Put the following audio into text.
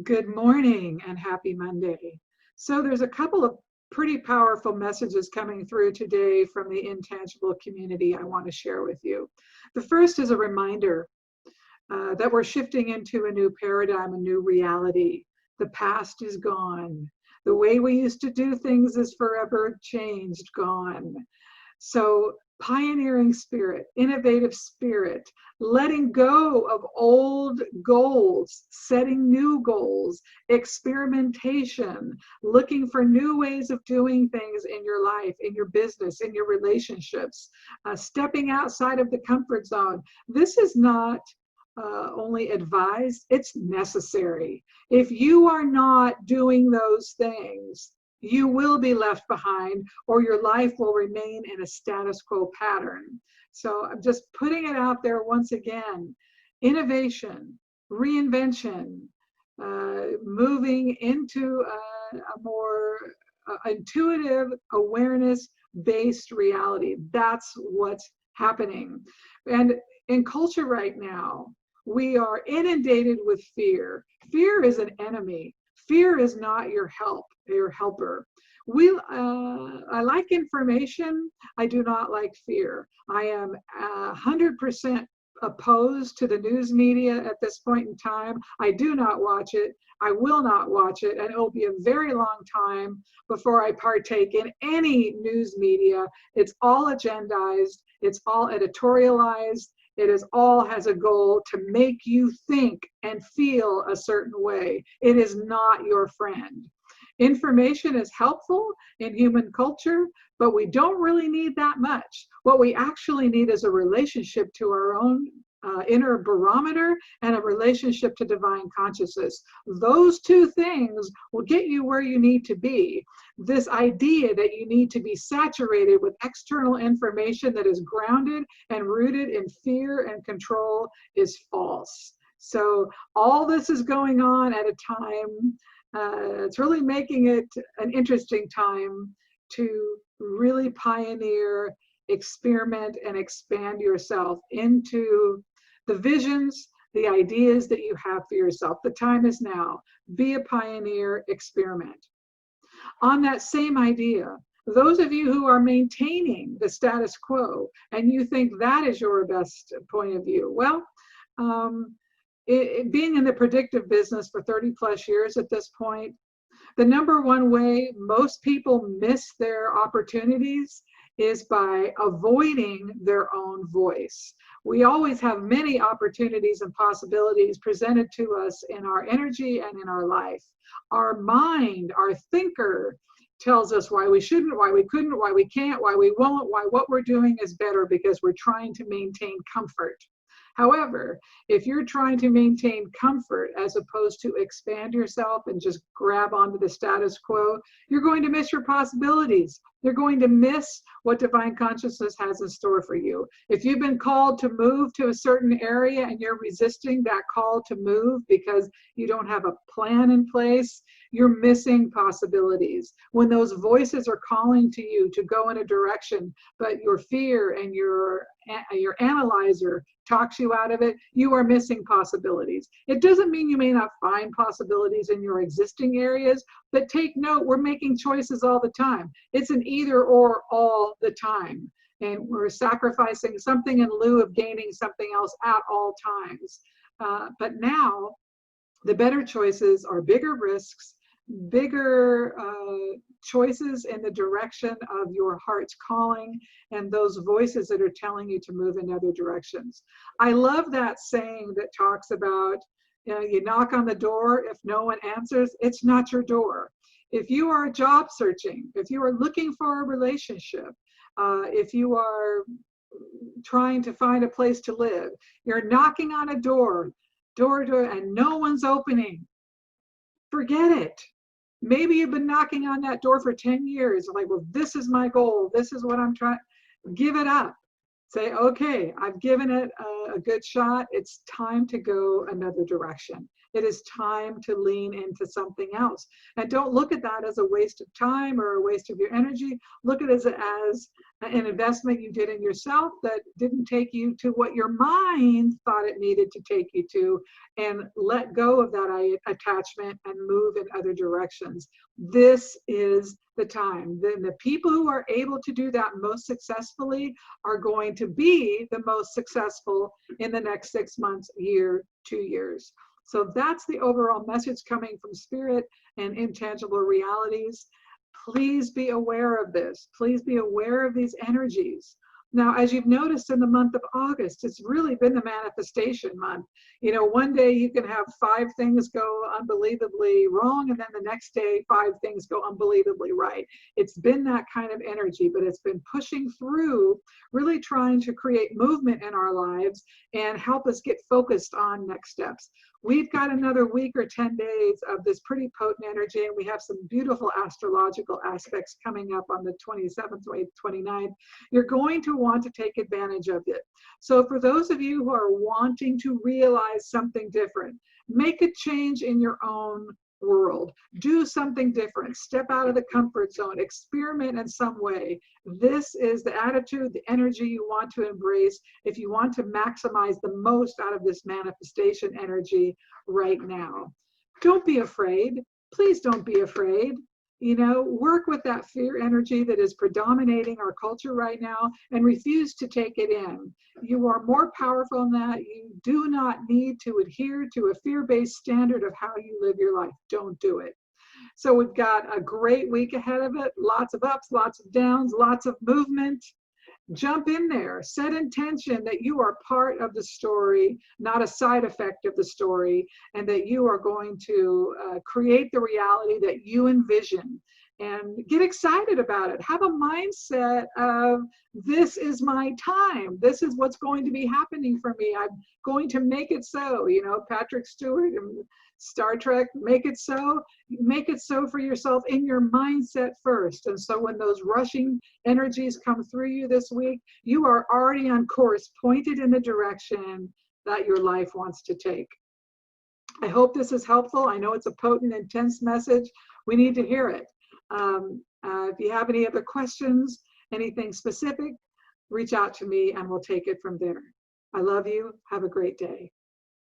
Good morning and happy Monday. So, there's a couple of pretty powerful messages coming through today from the intangible community I want to share with you. The first is a reminder that we're shifting into a new paradigm, a new reality. The past is gone. The way we used to do things is forever changed, gone. So, pioneering spirit, innovative spirit, letting go of old goals, setting new goals, experimentation, looking for new ways of doing things in your life, in your business, in your relationships, stepping outside of the comfort zone. This is not only advised, it's necessary. If you are not doing those things, you will be left behind or your life will remain in a status quo pattern. So I'm just putting it out there once again. Innovation, reinvention, moving into a more intuitive awareness based reality. That's what's happening. And in culture right now, we are inundated with fear. Fear is an enemy. Fear is not your helper. I like information. I do not like fear. I am 100% opposed to the news media at this point in time. I do not watch it. I will not watch it, and it will be a very long time before I partake in any news media. It's all agendized. It's all editorialized. It is all has a goal to make you think and feel a certain way. It is not your friend. Information is helpful in human culture, but we don't really need that much. What we actually need is a relationship to our own inner barometer and a relationship to divine consciousness. Those two things will get you where you need to be. This idea that you need to be saturated with external information that is grounded and rooted in fear and control is false. So all this is going on at a time, it's really making it an interesting time to really pioneer, experiment, and expand yourself into the visions, the ideas that you have for yourself. The time is now. Be a pioneer, experiment. On that same idea, those of you who are maintaining the status quo and you think that is your best point of view, well, being in the predictive business for 30 plus years at this point, the number one way most people miss their opportunities is by avoiding their own voice. We always have many opportunities and possibilities presented to us in our energy and in our life. Our mind, our thinker, tells us why we shouldn't, why we couldn't, why we can't, why we won't, why what we're doing is better because we're trying to maintain comfort. However, if you're trying to maintain comfort as opposed to expand yourself and just grab onto the status quo, you're going to miss your possibilities. You're going to miss what divine consciousness has in store for you. If you've been called to move to a certain area and you're resisting that call to move because you don't have a plan in place, you're missing possibilities. When those voices are calling to you to go in a direction, but your fear and your analyzer talks you out of it, you are missing possibilities. It doesn't mean you may not find possibilities in your existing areas, but take note, we're making choices all the time. It's an either or all the time. And we're sacrificing something in lieu of gaining something else at all times. But now, the better choices are bigger risks, bigger choices in the direction of your heart's calling and those voices that are telling you to move in other directions. I love that saying that talks about, you knock on the door, if no one answers, it's not your door. If you are job searching, if you are looking for a relationship, if you are trying to find a place to live, you're knocking on a door, and no one's opening, forget it. Maybe you've been knocking on that door for 10 years. Like, well, this is my goal. This is what I'm trying. Give it up. Say, okay, I've given it a good shot. It's time to go another direction. It is time to lean into something else. And don't look at that as a waste of time or a waste of your energy. Look at it as an investment you did in yourself that didn't take you to what your mind thought it needed to take you to, and let go of that attachment and move in other directions. This is the time. The people who are able to do that most successfully are going to be the most successful in the next 6 months, year, 2 years. So that's the overall message coming from Spirit and Intangible Realities. Please be aware of this. Please be aware of these energies. Now, as you've noticed in the month of August, it's really been the manifestation month. You know, one day you can have 5 things go unbelievably wrong, and then the next day 5 things go unbelievably right. It's been that kind of energy, but it's been pushing through, really trying to create movement in our lives and help us get focused on next steps. We've got another week or 10 days of this pretty potent energy, and we have some beautiful astrological aspects coming up on the 27th, 29th. You're going to want to take advantage of it. So for those of you who are wanting to realize something different, make a change in your own world. Do something different. Step out of the comfort zone. Experiment in some way. This is the attitude, the energy you want to embrace if you want to maximize the most out of this manifestation energy right now. Don't be afraid. Please don't be afraid. You know, work with that fear energy that is predominating our culture right now and refuse to take it in. You are more powerful than that. You do not need to adhere to a fear-based standard of how you live your life. Don't do it. So we've got a great week ahead of it. Lots of ups, lots of downs, lots of movement. Jump in there, set intention that you are part of the story, not a side effect of the story, and that you are going to create the reality that you envision. And get excited about it. Have a mindset of, this is my time. This is what's going to be happening for me. I'm going to make it so. You know, Patrick Stewart and Star Trek, make it so. Make it so for yourself in your mindset first. And so when those rushing energies come through you this week, you are already on course, pointed in the direction that your life wants to take. I hope this is helpful. I know it's a potent, intense message. We need to hear it. If you have any other questions, anything specific, reach out to me and we'll take it from there. I love you. Have a great day.